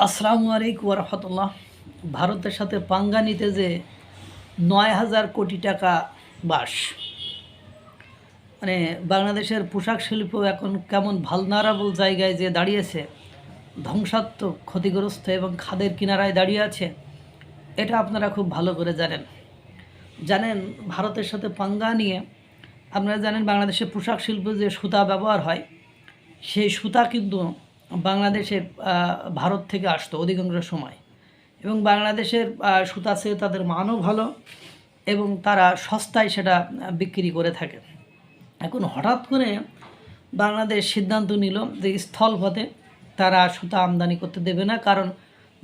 আসসালামু আলাইকুম রহমতুল্লাহ। ভারতের সাথে পাঙ্গা নিতে যে ৯,০০০ কোটি টাকা বাস, মানে বাংলাদেশের পোশাক শিল্প এখন কেমন ভালনারাবল জায়গায় যে দাঁড়িয়েছে, ধ্বংসাত্মক, ক্ষতিগ্রস্ত এবং খাদের কিনারায় দাঁড়িয়ে আছে, এটা আপনারা খুব ভালো করে জানেন। ভারতের সাথে পাঙ্গা নিয়ে আপনারা জানেন বাংলাদেশের পোশাক শিল্পে যে সুতা ব্যবহার হয়, সেই সুতা কিন্তু বাংলাদেশের ভারত থেকে আসতো অধিকাংশ সময়, এবং বাংলাদেশের সুতা চেয়ে তাদের মানও ভালো এবং তারা সস্তায় সেটা বিক্রি করে থাকে। এখন হঠাৎ করে বাংলাদেশ সিদ্ধান্ত নিল যে স্থলপথে তারা সুতা আমদানি করতে দেবে না, কারণ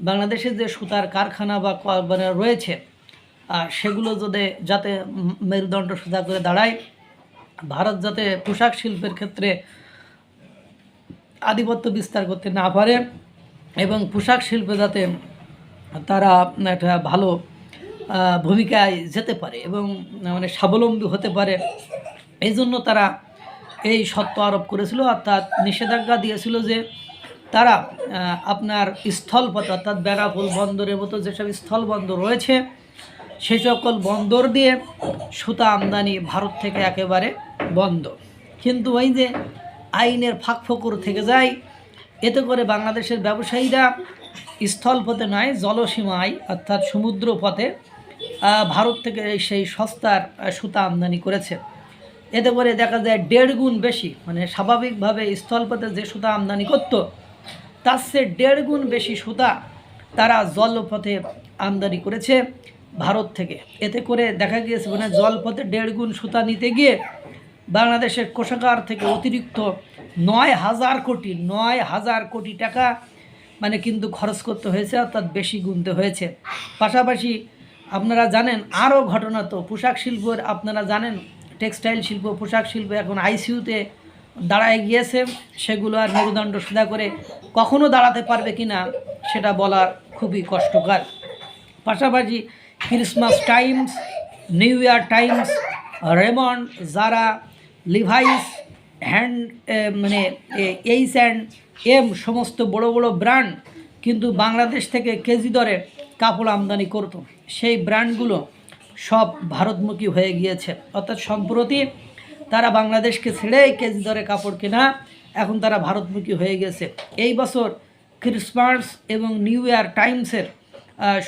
বাংলাদেশের যে সুতার কারখানা বা মানে রয়েছে সেগুলো যাতে মেরুদণ্ড সোজা করে দাঁড়ায়, ভারত যাতে পোশাক শিল্পের ক্ষেত্রে আধিপত্য বিস্তার করতে না পারে এবং পোশাক শিল্পে যাতে তারা একটা ভালো ভূমিকায় যেতে পারে এবং মানে স্বাবলম্বী হতে পারে, এই জন্য তারা এই শর্ত আরোপ করেছিল, অর্থাৎ নিষেধাজ্ঞা দিয়েছিল যে তারা আপনার স্থলপথ অর্থাৎ বেনাপোল বন্দরের মতো যেসব স্থল বন্দর রয়েছে সেই সকল বন্দর দিয়ে সুতা আমদানি ভারত থেকে একেবারে বন্ধ। কিন্তু ওই যে আইনের ফাঁকফোকর থেকে যায়, এতে করে বাংলাদেশের ব্যবসায়ীরা স্থলপথে নয় জলসীমায় অর্থাৎ সমুদ্র পথে ভারত থেকে সেই সস্তার সুতা আমদানি করেছে। এতে করে দেখা যায় 1.5 গুণ বেশি, মানে স্বাভাবিকভাবে স্থলপথে যে সুতা আমদানি করতো তার চেয়ে 1.5 গুণ বেশি সুতা তারা জলপথে আমদানি করেছে ভারত থেকে। এতে করে দেখা গিয়েছে মানে জলপথে 1.5 গুণ সুতা নিতে গিয়ে বাংলাদেশের কোষাগার থেকে অতিরিক্ত 9,০০০ কোটি টাকা মানে কিন্তু খরচ করতে হয়েছে, অর্থাৎ বেশি গুনতে হয়েছে। পাশাপাশি আপনারা জানেন আরও ঘটনা, তো পোশাক শিল্পের আপনারা জানেন টেক্সটাইল শিল্প, পোশাক শিল্প এখন আইসিইউতে দাঁড়ায় গিয়েছে, সেগুলো আর মেরুদণ্ড সোজা করে কখনো দাঁড়াতে পারবে কি না সেটা বলা খুবই কষ্টকর। পাশাপাশি Christmas times, new year times, Raymond, Zara, Levi's, মানে H&M সমস্ত বড় বড় ব্র্যান্ড কিন্তু বাংলাদেশ থেকে কেজি দরে কাপড় আমদানি করত, সেই ব্র্যান্ডগুলো সব ভারতমুখী হয়ে গিয়েছে। অর্থাৎ সম্প্রতি তারা বাংলাদেশকে ছেড়ে কেজি দরে কাপড় কেনা, এখন তারা ভারতমুখী হয়ে গেছে। এই বছর ক্রিসমাস এবং নিউ ইয়ার টাইমসের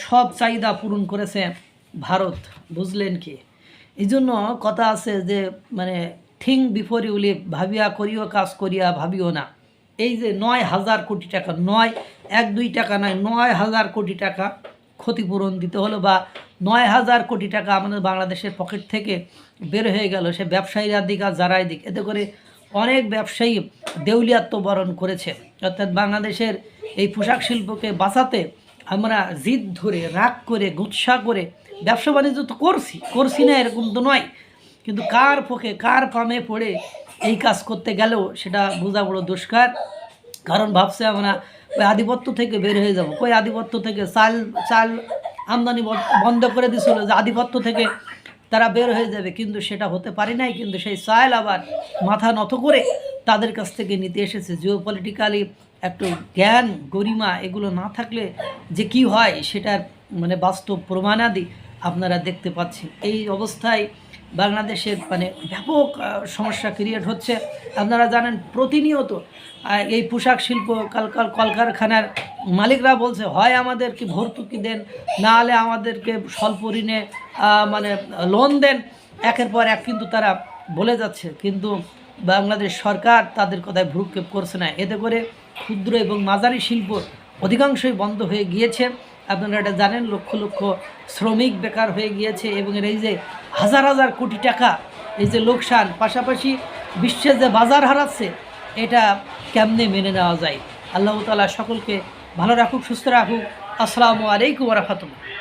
সব চাহিদা পূরণ করেছে ভারত, বুঝলেন কি? এই জন্য কথা আছে যে মানে থিঙ্ক বিফোর ইউ লিভ, ভাবিয়া করিও কাজ করিয়া ভাবিও না। এই যে 9,০০০ কোটি টাকা, 1-2 টাকা নয়, 9,০০০ কোটি টাকা ক্ষতিপূরণ দিতে হলো, বা 9,০০০ কোটি টাকা আমাদের বাংলাদেশের পকেট থেকে বের হয়ে গেল, সে ব্যবসায়ীরা দিক আর যারাই দিক। এতে করে অনেক ব্যবসায়ী দেউলিয়াত্ব বরণ করেছে। অর্থাৎ বাংলাদেশের এই পোশাক শিল্পকে বাঁচাতে আমরা জিদ ধরে রাগ করে গুৎসা করে ব্যবসা বাণিজ্য তো করছি না এরকম তো নয়, কিন্তু কার পক্ষে কার পামে পড়ে এই কাজ করতে গেলেও সেটা বোঝা বড় দুষ্কার। কারণ ভাবছে আমরা ওই আধিপত্য থেকে বের হয়ে যাব, ওই আধিপত্য থেকে চাল আমদানি বন্ধ করে দিয়েছিল যে আধিপত্য থেকে তারা বের হয়ে যাবে, কিন্তু সেটা হতে পারে নাই। কিন্তু সেই চাল আবার মাথা নত করে তাদের কাছ থেকে নিতে এসেছে। জিওপলিটিক্যালি একটু জ্ঞান গরিমা এগুলো না থাকলে যে কি হয় সেটার মানে বাস্তব প্রমাণাদি আপনারা দেখতে পাচ্ছেন। এই অবস্থায় বাংলাদেশের মানে ব্যাপক সমস্যা ক্রিয়েট হচ্ছে। আপনারা জানেন প্রতিনিয়ত এই পোশাক শিল্প কলকারখানার মালিকরা বলছে হয় আমাদেরকে ভর্তুকি দেন, না হলে আমাদেরকে স্বল্প ঋণে মানে লোন দেন, একের পর এক কিন্তু তারা বলে যাচ্ছে, কিন্তু বাংলাদেশ সরকার তাদের কথায় ভ্রুক্ষেপ করছে না। এতে করে ক্ষুদ্র এবং মাঝারি শিল্প অধিকাংশই বন্ধ হয়ে গিয়েছে। আপনারা এটা জানেন, লক্ষ লক্ষ শ্রমিক বেকার হয়ে গিয়েছে এবং এই যে হাজার কোটি টাকা এই যে লোকসান, পাশাপাশি বিশ্বে যে বাজার হারাচ্ছে, এটা কেমনে মেনে নেওয়া যায়? আল্লাহ তাআলা সকলকে ভালো রাখুক, সুস্থ রাখুক। আসসালামু আলাইকুম ওয়া রাহমাতুল্লাহ।